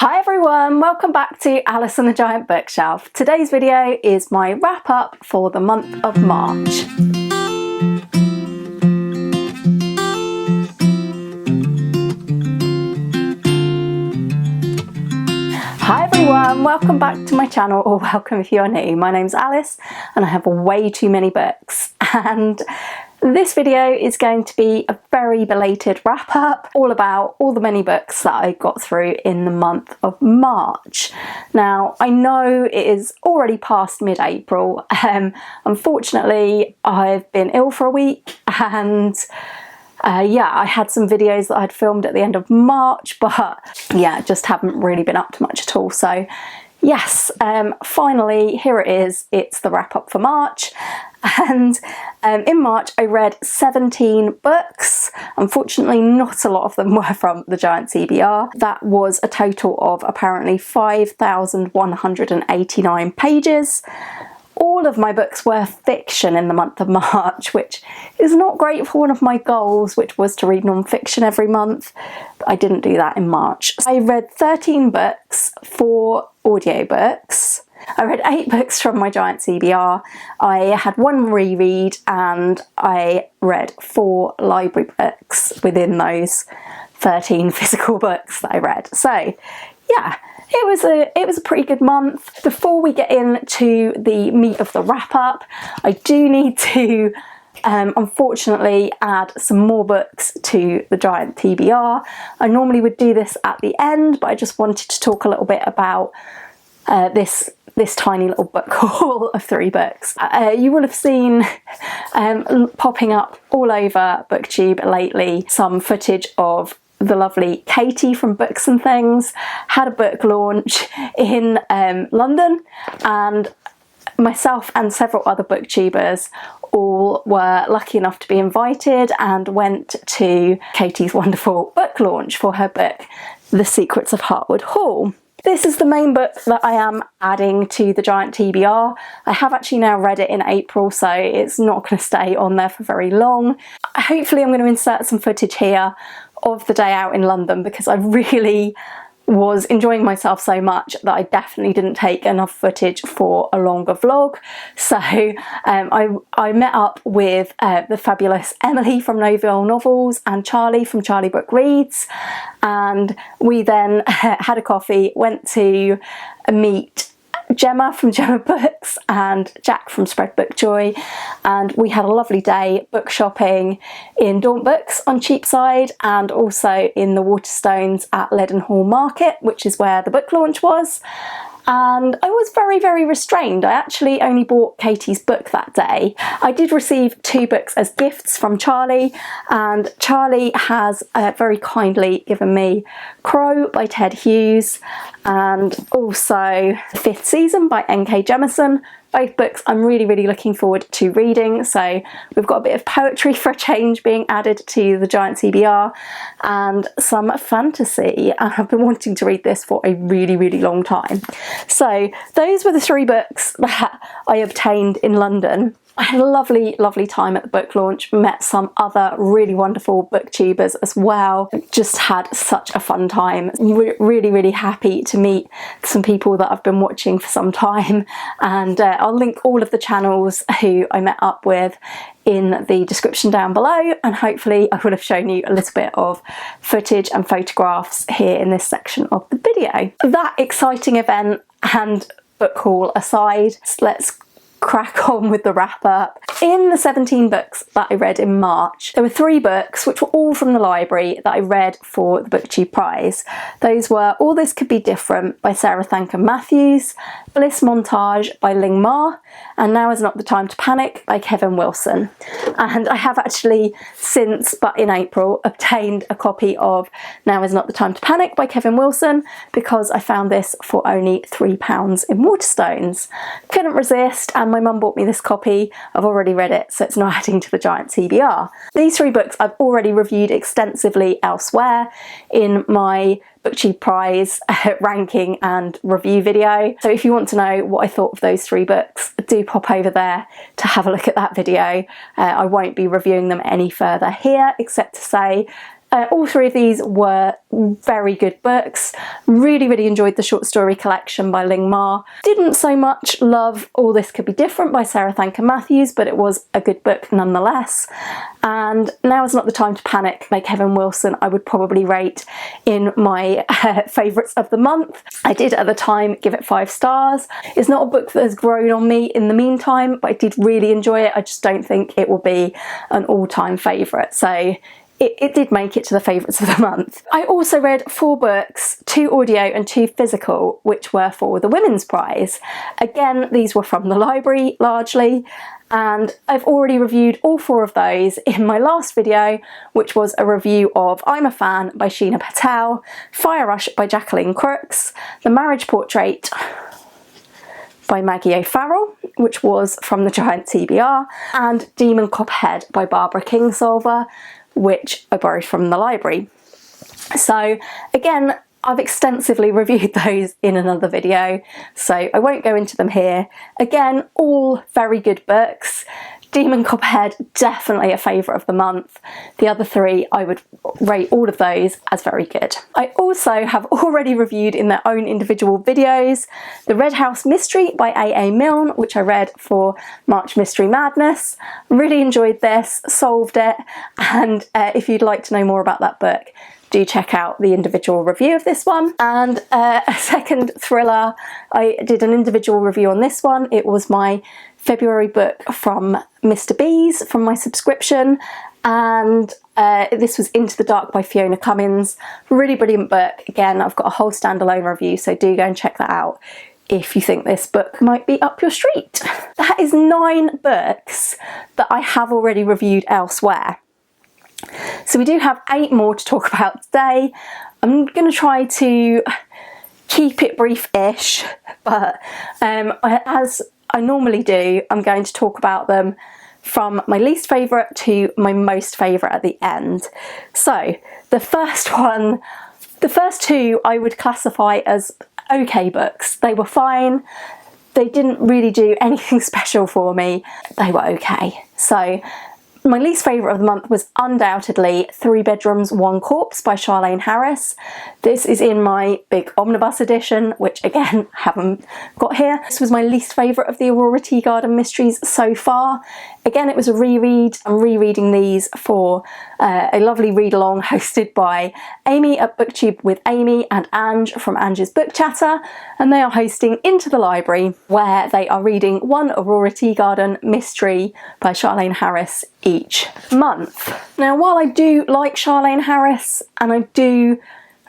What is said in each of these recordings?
Hi everyone, welcome back to Alice and the Giant Bookshelf. Today's video is my wrap up for the month of March. Hi everyone, welcome back to my channel, or welcome if you're new. My name's Alice and I have way too many books, and this video is going to be a very belated wrap up all about all the many books that I got through in the month of March. Now I know it is already past mid-April. Unfortunately I've been ill for a week, and yeah, I had some videos that I'd filmed at the end of March, but yeah, just haven't really been up to much at all. So yes, finally here it is. It's the wrap up for March. And in March I read 17 books. Unfortunately not a lot of them were from the Giant TBR. That was a total of apparently 5,189 pages. All of my books were fiction in the month of March, which is not great for one of my goals, which was to read non-fiction every month. But I didn't do that in March. I read 13 books, 4 audiobooks. I read 8 books from my Giant TBR. I had 1 reread, and I read 4 library books within those 13 physical books that I read. So yeah, it was a pretty good month. Before we get into the meat of the wrap up, I do need to unfortunately add some more books to the Giant TBR. I normally would do this at the end, but I just wanted to talk a little bit about this tiny little book haul of 3 books. You will have seen popping up all over BookTube lately some footage of the lovely Katie from Books and Things. Had a book launch in London, and myself and several other booktubers all were lucky enough to be invited and went to Katie's wonderful book launch for her book The Secrets of Heartwood Hall. This is the main book that I am adding to the Giant TBR. I have actually now read it in April, so it's not going to stay on there for very long. Hopefully I'm going to insert some footage here of the day out in London, because I really was enjoying myself so much that I definitely didn't take enough footage for a longer vlog. So I met up with the fabulous Emily from Noville Novels and Charlie from Charlie Book Reads, and we then had a coffee, went to meet Gemma from Gemma Books and Jack from Spread Book Joy, and we had a lovely day book shopping in Daunt Books on Cheapside, and also in the Waterstones at Leadenhall Market, which is where the book launch was. And I was very, very restrained. I actually only bought Katie's book that day. I did receive 2 books as gifts from Charlie, and Charlie has very kindly given me Crow by Ted Hughes, and also The 5th Season by N.K. Jemisin. Both books I'm really, really looking forward to reading. So we've got a bit of poetry for a change being added to the Giant TBR, and some fantasy. I've been wanting to read this for a really, really long time. So those were the 3 books that I obtained in London. I had a lovely, lovely time at the book launch, met some other really wonderful booktubers as well. Just had such a fun time. Really, really happy to meet some people that I've been watching for some time, and I'll link all of the channels who I met up with in the description down below, and hopefully I will have shown you a little bit of footage and photographs here in this section of the video. That exciting event and book haul aside, let's crack on with the wrap up. In the 17 books that I read in March, there were 3 books which were all from the library that I read for the BookTube Prize. Those were All This Could Be Different by Sarah Thankam Matthews, Bliss Montage by Ling Ma, and Now Is Not the Time to Panic by Kevin Wilson. And I have actually since, but in April, obtained a copy of Now Is Not the Time to Panic by Kevin Wilson, because I found this for only £3 in Waterstones. Couldn't resist, and my mum bought me this copy. I've already read it, so it's not adding to the Giant TBR. These 3 books I've already reviewed extensively elsewhere in my BookTube Prize ranking and review video. So if you want to know what I thought of those 3 books, do pop over there to have a look at that video. I won't be reviewing them any further here, except to say All three of these were very good books. Really enjoyed the short story collection by Ling Ma. Didn't so much love All This Could Be Different by Sarah Thankam Matthews, but it was a good book nonetheless. And Now Is Not the Time to Panic by Kevin Wilson I would probably rate in my favourites of the month. I did at the time give it 5 stars. It's not a book that has grown on me in the meantime, but I did really enjoy it. I just don't think it will be an all-time favourite. So it did make it to the favourites of the month. I also read 4 books, 2 audio and 2 physical, which were for the Women's Prize. Again, these were from the library largely, and I've already reviewed all 4 of those in my last video, which was a review of I'm a Fan by Sheena Patel, Fire Rush by Jacqueline Crooks, The Marriage Portrait by Maggie O'Farrell, which was from the giant TBR, and Demon Cophead by Barbara Kingsolver, which I borrowed from the library. So again, I've extensively reviewed those in another video, so I won't go into them here. Again, all very good books. Demon Cophead, definitely a favourite of the month. The other 3, I would rate all of those as very good. I also have already reviewed in their own individual videos The Red House Mystery by A.A. Milne, which I read for March Mystery Madness. Really enjoyed this, solved it, and if you'd like to know more about that book, do check out the individual review of this one. And a second thriller, I did an individual review on this one. It was my February book from Mr. B's from my subscription, and this was Into the Dark by Fiona Cummins. Really brilliant book. Again, I've got a whole standalone review, so do go and check that out if you think this book might be up your street. That is 9 books that I have already reviewed elsewhere. So we do have 8 more to talk about today. I'm going to try to keep it brief-ish, but as I normally do, I'm going to talk about them from my least favourite to my most favourite at the end. So the first 2 I would classify as okay books. They were fine. They didn't really do anything special for me. They were okay. So my least favourite of the month was undoubtedly 3 Bedrooms, 1 Corpse by Charlaine Harris. This is in my big omnibus edition, which again, haven't got here. This was my least favourite of the Aurora Teagarden mysteries so far. Again, it was a reread. I'm rereading these for a lovely read-along hosted by Amy at BookTube with Amy and Ange from Ange's Book Chatter, and they are hosting Into the Library, where they are reading 1 Aurora Teagarden mystery by Charlaine Harris each month. Now, while I do like Charlaine Harris and I do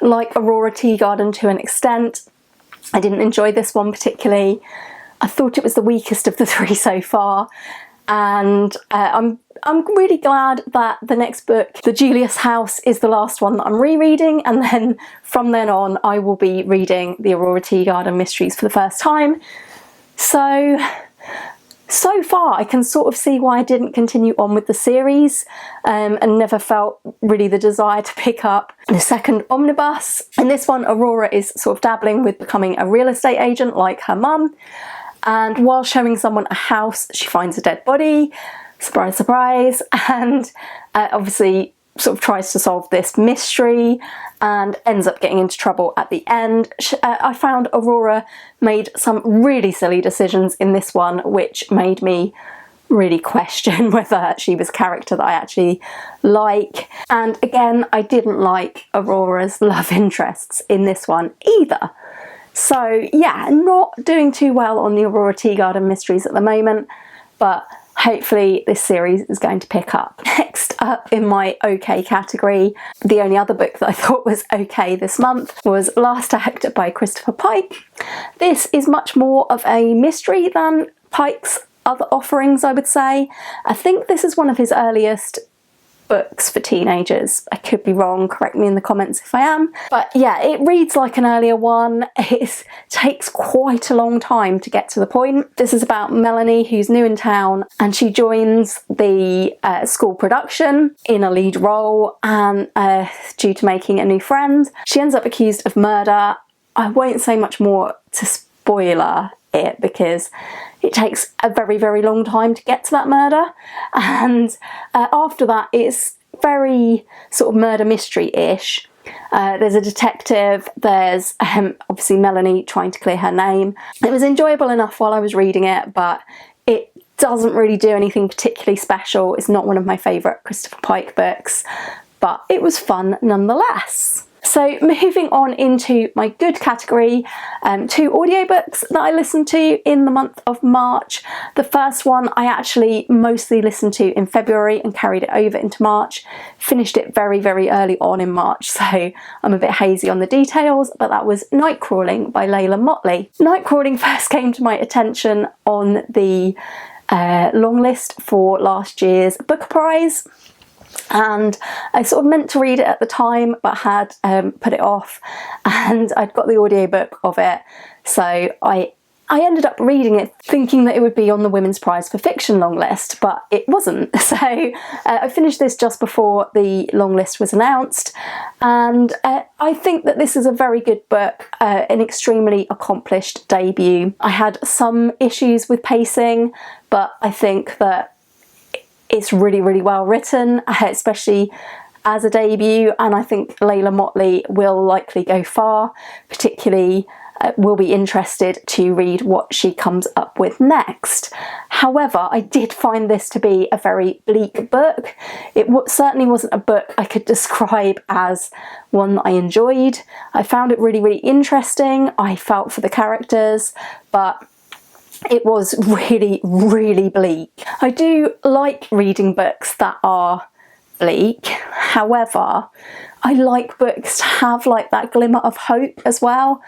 like Aurora Teagarden to an extent, I didn't enjoy this one particularly. I thought it was the weakest of the 3 so far, and I'm really glad that the next book, The Julius House, is the last one that I'm rereading, and then from then on I will be reading the Aurora Teagarden mysteries for the first time. So far I can sort of see why I didn't continue on with the series, and never felt really the desire to pick up the second omnibus. In this one, Aurora is sort of dabbling with becoming a real estate agent like her mum, and while showing someone a house she finds a dead body, surprise surprise, and obviously sort of tries to solve this mystery and ends up getting into trouble at the end. I found Aurora made some really silly decisions in this one, which made me really question whether she was a character that I actually like. And again, I didn't like Aurora's love interests in this one either. So yeah, not doing too well on the Aurora Teagarden mysteries at the moment, but hopefully this series is going to pick up. Next up in my okay category, the only other book that I thought was okay this month was Last Act by Christopher Pike. This is much more of a mystery than Pike's other offerings, I would say. I think this is one of his earliest books for teenagers. I could be wrong, correct me in the comments if I am. But yeah, it reads like an earlier one. It takes quite a long time to get to the point. This is about Melanie, who's new in town, and she joins the school production in a lead role, and due to making a new friend, she ends up accused of murder. I won't say much more to spoiler it because it takes a very long time to get to that murder, and after that it's very sort of murder mystery-ish. There's a detective, there's obviously Melanie trying to clear her name. It was enjoyable enough while I was reading it, but it doesn't really do anything particularly special. It's not one of my favourite Christopher Pike books, but it was fun nonetheless. So moving on into my good category, 2 audiobooks that I listened to in the month of March. The first one I actually mostly listened to in February and carried it over into March. Finished it very, very early on in March, so I'm a bit hazy on the details, but that was Nightcrawling by Layla Motley. Nightcrawling first came to my attention on the long list for last year's Booktube Prize. And I sort of meant to read it at the time, but had put it off, and I'd got the audiobook of it, so I ended up reading it thinking that it would be on the Women's Prize for Fiction long list, but it wasn't. So I finished this just before the long list was announced, and I think that this is a very good book, an extremely accomplished debut. I had some issues with pacing, but I think that it's really, really well written, especially as a debut, and I think Layla Motley will likely go far, particularly will be interested to read what she comes up with next. However, I did find this to be a very bleak book. It certainly wasn't a book I could describe as one that I enjoyed. I found it really, really interesting. I felt for the characters, but it was really, really bleak. I do like reading books that are bleak. However, I like books to have like that glimmer of hope as well.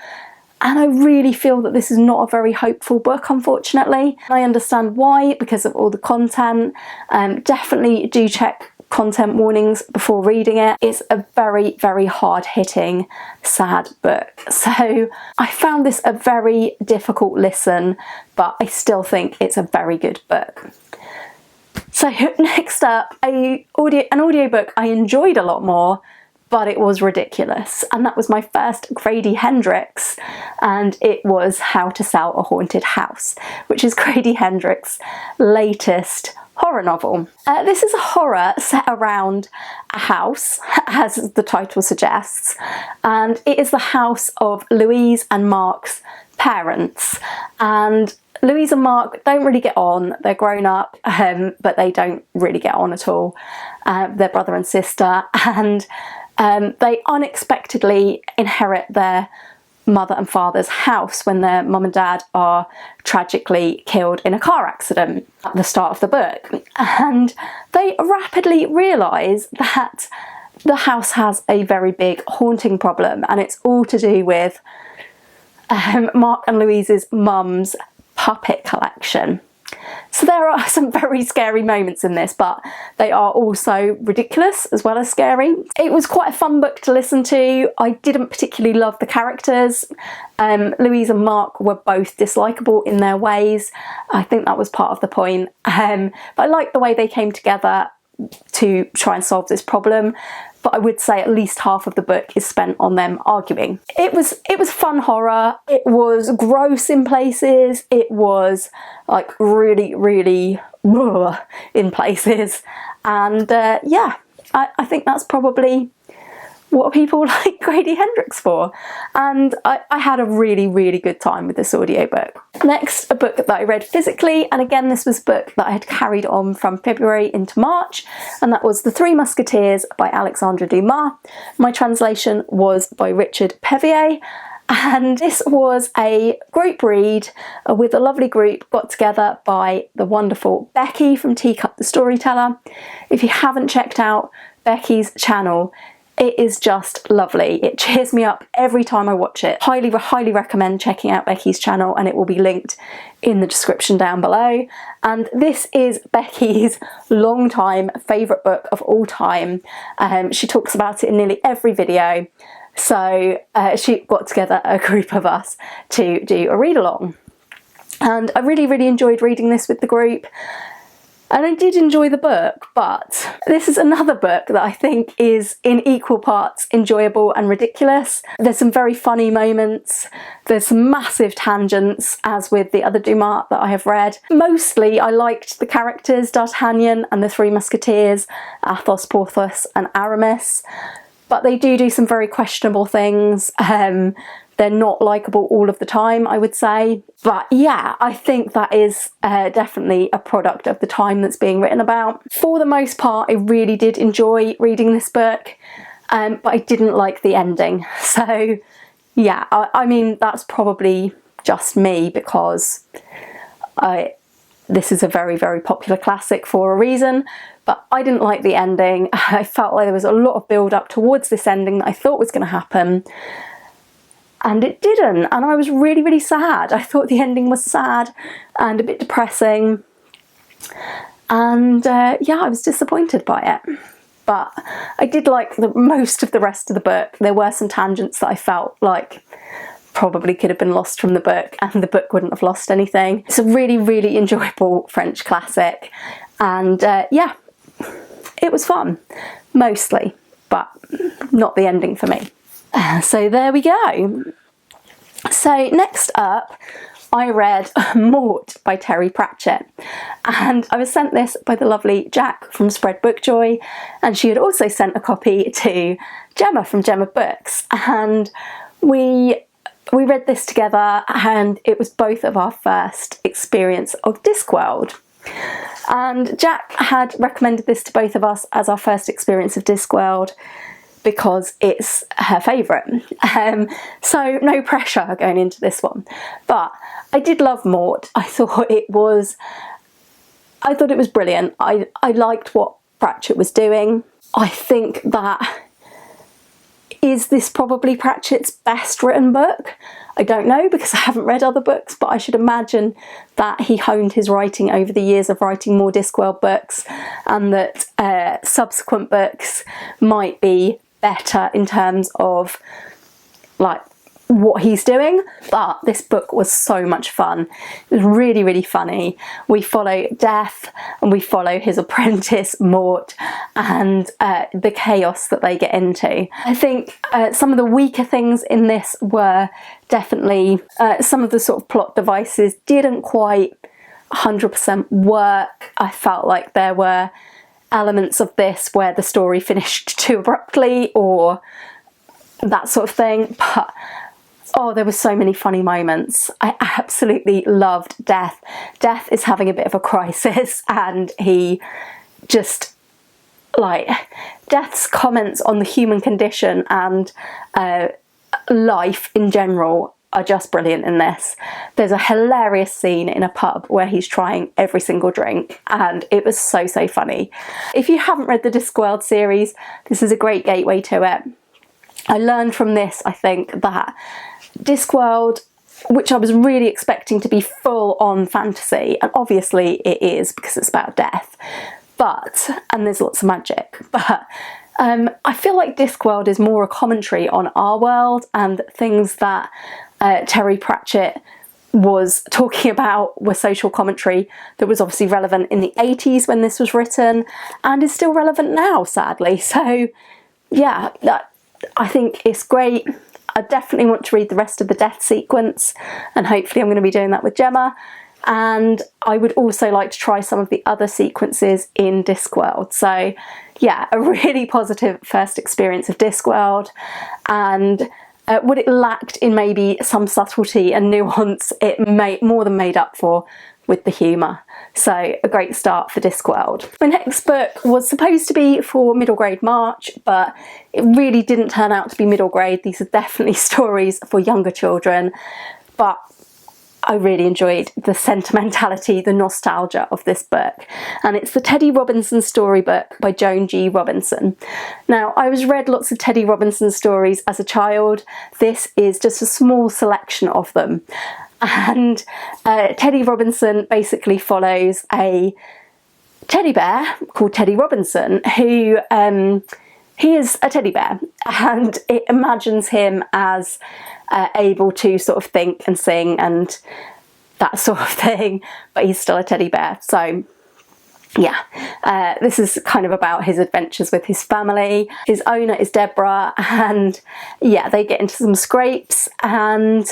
And I really feel that this is not a very hopeful book, unfortunately. I understand why, because of all the content. Definitely do check content warnings before reading it. It's a very, very hard-hitting, sad book. So I found this a very difficult listen, but I still think it's a very good book. So next up, an audiobook I enjoyed a lot more, but it was ridiculous, and that was my first Grady Hendrix, and it was How to Sell a Haunted House, which is Grady Hendrix's latest horror novel. This is a horror set around a house, as the title suggests, and it is the house of Louise and Mark's parents. And Louise and Mark don't really get on. They're grown up, but they don't really get on at all. They're brother and sister, and they unexpectedly inherit their mother and father's house when their mum and dad are tragically killed in a car accident at the start of the book. And they rapidly realise that the house has a very big haunting problem, and it's all to do with Mark and Louise's mum's puppet collection. So there are some very scary moments in this, but they are also ridiculous as well as scary. It was quite a fun book to listen to. I didn't particularly love the characters. Louise and Mark were both dislikable in their ways. I think that was part of the point. But I liked the way they came together to try and solve this problem. But I would say at least half of the book is spent on them arguing. It was fun horror. It was gross in places. It was like really, really in places. And yeah, I think that's probably what people like Grady Hendrix for. And I had a really, really good time with this audiobook. Next, a book that I read physically, and again this was a book that I had carried on from February into March, and that was The Three Musketeers by Alexandre Dumas. My translation was by Richard Pevier, and this was a group read with a lovely group got together by the wonderful Beki from Teacup the Storyteller. If you haven't checked out Beki's channel, it is just lovely. It cheers me up every time I watch it. Highly, highly recommend checking out Beki's channel, and it will be linked in the description down below. And this is Beki's long-time favourite book of all time. She talks about it in nearly every video. So she got together a group of us to do a read-along. And I really, really enjoyed reading this with the group. And I did enjoy the book, but this is another book that I think is in equal parts enjoyable and ridiculous. There's some very funny moments, there's some massive tangents, as with the other Dumas that I have read. Mostly I liked the characters, D'Artagnan and the Three Musketeers, Athos, Porthos and Aramis, but they do some very questionable things. They're not likeable all of the time, I would say. But yeah, I think that is definitely a product of the time that's being written about. For the most part, I really did enjoy reading this book, but I didn't like the ending. So yeah, I mean, that's probably just me, because this is a very, very popular classic for a reason, but I didn't like the ending. I felt like there was a lot of build up towards this ending that I thought was going to happen, and it didn't, and I was really, really sad. I thought the ending was sad and a bit depressing, and yeah, I was disappointed by it. But I did like most of the rest of the book. There were some tangents that I felt like probably could have been lost from the book, and the book wouldn't have lost anything. It's a really, really enjoyable French classic, and yeah, it was fun, mostly, but not the ending for me. So there we go. So next up, I read Mort by Terry Pratchett, and I was sent this by the lovely Jack from Spread Bookjoy, and she had also sent a copy to Gemma from Gemma Books, and we read this together, and it was both of our first experience of Discworld. And Jack had recommended this to both of us as our first experience of Discworld because it's her favourite. So no pressure going into this one. But I did love Mort. I thought it was brilliant. I liked what Pratchett was doing. I think that is this probably Pratchett's best written book? I don't know, because I haven't read other books, but I should imagine that he honed his writing over the years of writing more Discworld books, and that subsequent books might be better in terms of like what he's doing. But this book was so much fun. It was really, really funny. We follow Death, and we follow his apprentice Mort, and the chaos that they get into. I think some of the weaker things in this were definitely some of the sort of plot devices didn't quite 100% work. I felt like there were elements of this where the story finished too abruptly or that sort of thing, but oh, there were so many funny moments. I absolutely loved Death. Death is having a bit of a crisis, and he just, like, Death's comments on the human condition and life in general are just brilliant in this. There's a hilarious scene in a pub where he's trying every single drink, and it was so, so funny. If you haven't read the Discworld series, this is a great gateway to it. I learned from this, I think, that Discworld, which I was really expecting to be full on fantasy, and obviously it is because it's about death, and there's lots of magic, but I feel like Discworld is more a commentary on our world and things that Terry Pratchett was talking about were social commentary that was obviously relevant in the 80s when this was written, and is still relevant now, sadly. So yeah, I think it's great. I definitely want to read the rest of the death sequence, and hopefully I'm going to be doing that with Gemma. And I would also like to try some of the other sequences in Discworld. So yeah, a really positive first experience of Discworld, and what it lacked in maybe some subtlety and nuance, it more than made up for with the humour. So a great start for Discworld. My next book was supposed to be for middle grade March, but it really didn't turn out to be middle grade. These are definitely stories for younger children, but I really enjoyed the sentimentality, the nostalgia of this book, and it's the Teddy Robinson storybook by Joan G. Robinson. Now, I read lots of Teddy Robinson stories as a child. This is just a small selection of them, and Teddy Robinson basically follows a teddy bear called Teddy Robinson, who he is a teddy bear, and it imagines him as able to sort of think and sing and that sort of thing, but he's still a teddy bear. So yeah, this is kind of about his adventures with his family. His owner is Deborah, and yeah, they get into some scrapes, and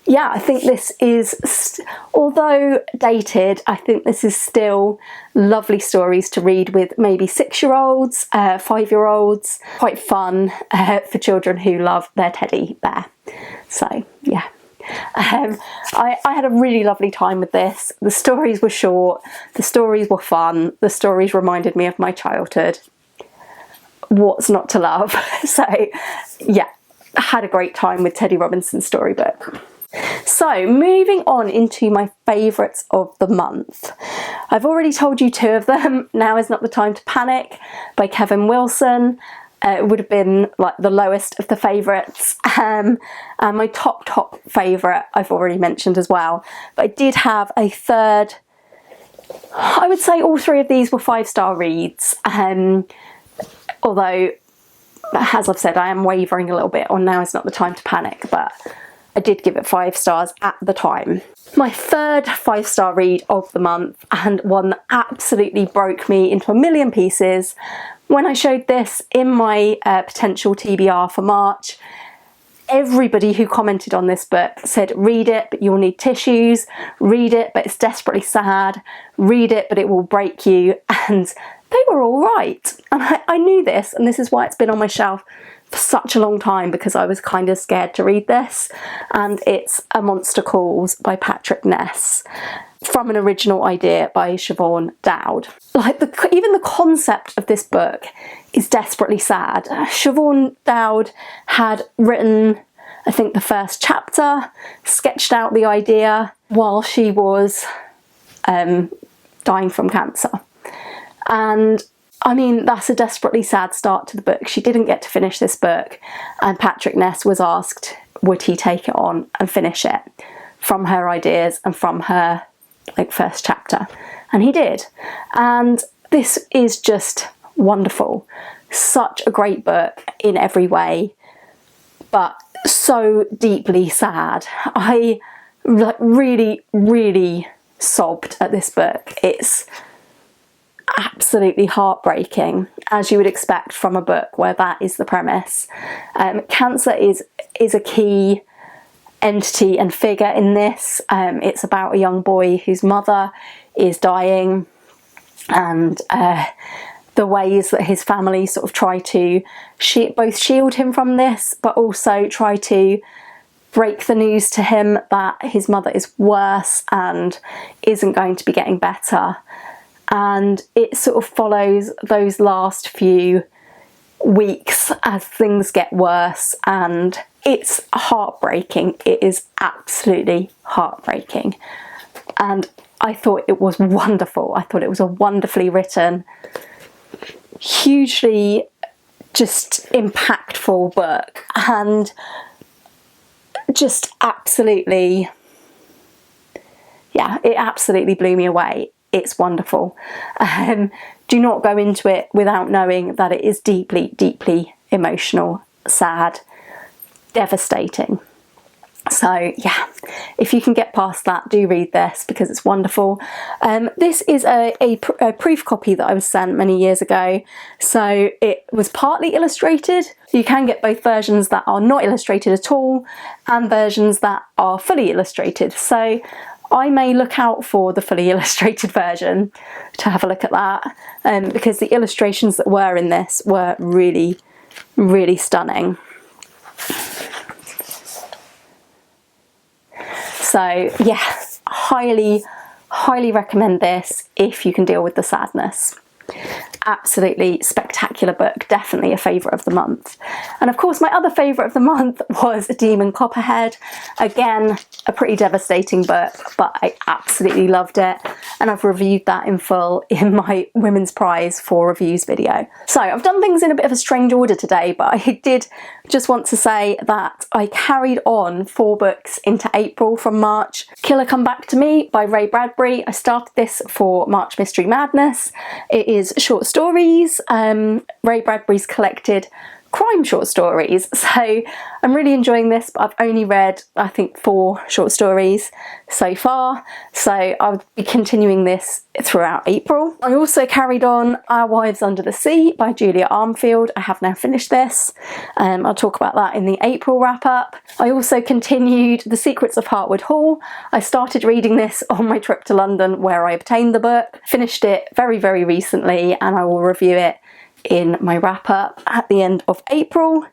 yeah, I think this is, although dated, I think this is still lovely stories to read with maybe 6-year-olds, 5-year-olds, quite fun for children who love their teddy bear. So yeah. I had a really lovely time with this. The stories were short, the stories were fun, the stories reminded me of my childhood. What's not to love? So yeah, I had a great time with Teddy Robinson's storybook. So moving on into my favourites of the month. I've already told you 2 of them. Now Is Not the Time to Panic by Kevin Wilson. It would have been like the lowest of the favourites, and my top favourite I've already mentioned as well, but I did have a third. I would say all 3 of these were 5-star reads, although as I've said, I am wavering a little bit on Now Is Not the Time to Panic, but I did give it 5 stars at the time. My third 5-star read of the month, and one that absolutely broke me into a million pieces. When I showed this in my potential TBR for March, everybody who commented on this book said, read it, but you'll need tissues, read it, but it's desperately sad, read it, but it will break you, and they were all right. And I knew this, and this is why it's been on my shelf for such a long time, because I was kind of scared to read this, and it's A Monster Calls by Patrick Ness, from an original idea by Siobhan Dowd. Like, even the concept of this book is desperately sad. Siobhan Dowd had written, I think, the first chapter, sketched out the idea while she was dying from cancer. And I mean, that's a desperately sad start to the book. She didn't get to finish this book, and Patrick Ness was asked would he take it on and finish it from her ideas and from her first chapter, and he did. And this is just wonderful. Such a great book in every way, but so deeply sad. I really sobbed at this book. It's absolutely heartbreaking, as you would expect from a book where that is the premise. Cancer is a key entity and figure in this. It's about a young boy whose mother is dying, and the ways that his family sort of try to both shield him from this, but also try to break the news to him that his mother is worse and isn't going to be getting better. And it sort of follows those last few weeks as things get worse, and it's heartbreaking. It is absolutely heartbreaking. And I thought it was wonderful. I thought it was a wonderfully written, hugely just impactful book, and just absolutely, yeah, it absolutely blew me away. It's wonderful. Do not go into it without knowing that it is deeply emotional, sad, devastating. So yeah, if you can get past that, do read this because it's wonderful. This is a proof copy that I was sent many years ago, so it was partly illustrated. You can get both versions that are not illustrated at all and versions that are fully illustrated. So I may look out for the fully illustrated version to have a look at that, because the illustrations that were in this were really stunning. So yeah, highly recommend this if you can deal with the sadness. Absolutely spectacular book, definitely a favourite of the month. And of course my other favourite of the month was Demon Copperhead. Again, a pretty devastating book, but I absolutely loved it, and I've reviewed that in full in my Women's Prize for Reviews video. So I've done things in a bit of a strange order today, but I did just want to say that I carried on 4 books into April from March. Killer Come Back to Me by Ray Bradbury. I started this for March Mystery Madness. It is short stories. Ray Bradbury's collected crime short stories. So I'm really enjoying this, but I've only read, I think, 4 short stories so far. So I'll be continuing this throughout April. I also carried on Our Wives Under the Sea by Julia Armfield. I have now finished this. I'll talk about that in the April wrap up. I also continued The Secrets of Hartwood Hall. I started reading this on my trip to London where I obtained the book. Finished it very, very recently, and I will review it in my wrap up at the end of April.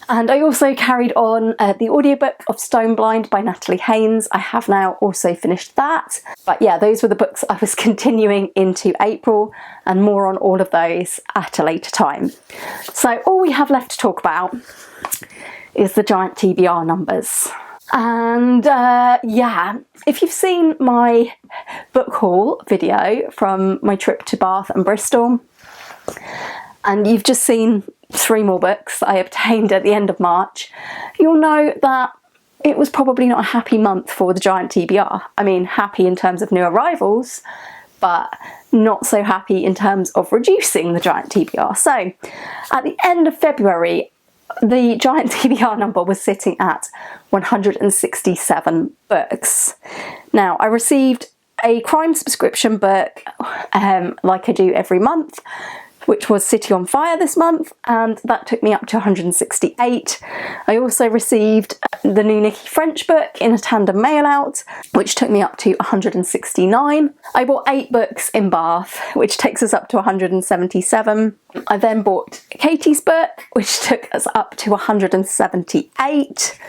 And I also carried on the audiobook of Stoneblind by Natalie Haynes. I have now also finished that. But yeah, those were the books I was continuing into April, and more on all of those at a later time. So all we have left to talk about is the giant TBR numbers. And yeah, if you've seen my book haul video from my trip to Bath and Bristol, and you've just seen 3 more books that I obtained at the end of March, you'll know that it was probably not a happy month for the giant TBR. I mean, happy in terms of new arrivals, but not so happy in terms of reducing the giant TBR. So at the end of February, the giant TBR number was sitting at 167 books. Now, I received a crime subscription book like I do every month, which was City on Fire this month, and that took me up to 168. I also received the new Nikki French book in a tandem mail out, which took me up to 169. I bought 8 books in Bath, which takes us up to 177. I then bought Katie's book, which took us up to 178.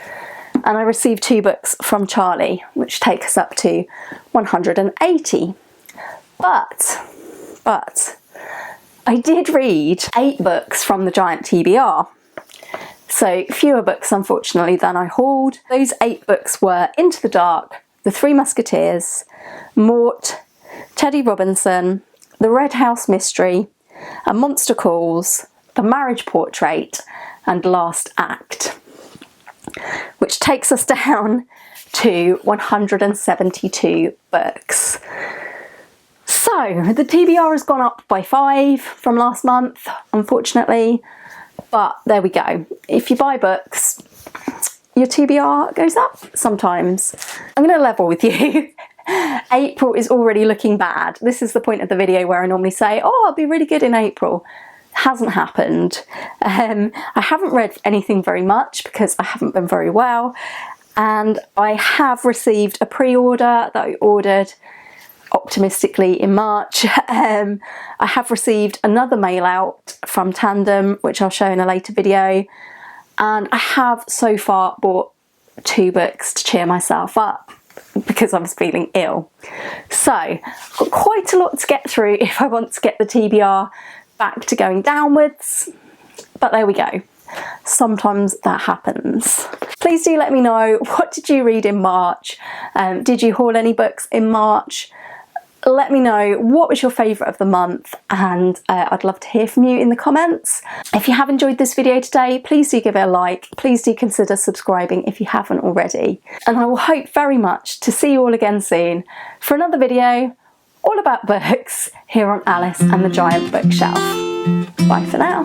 And I received 2 books from Charlie, which take us up to 180. But I did read 8 books from the giant TBR. So fewer books, unfortunately, than I hauled. Those 8 books were Into the Dark, The Three Musketeers, Mort, Teddy Robinson, The Red House Mystery, A Monster Calls, The Marriage Portrait, and Last Act, which takes us down to 172 books. So the TBR has gone up by 5 from last month, unfortunately, but there we go. If you buy books, your TBR goes up sometimes. I'm going to level with you. April is already looking bad. This is the point of the video where I normally say, oh, I'll be really good in April. Hasn't happened. I haven't read anything very much because I haven't been very well, and I have received a pre-order that I ordered optimistically in March. I have received another mail out from Tandem, which I'll show in a later video, and I have so far bought 2 books to cheer myself up because I was feeling ill. So I've got quite a lot to get through if I want to get the TBR back to going downwards, but there we go. Sometimes that happens. Please do let me know, what did you read in March? Did you haul any books in March? Let me know what was your favourite of the month, and I'd love to hear from you in the comments. If you have enjoyed this video today, please do give it a like. Please do consider subscribing if you haven't already. And I will hope very much to see you all again soon for another video all about books here on Alice and the Giant Bookshelf. Bye for now.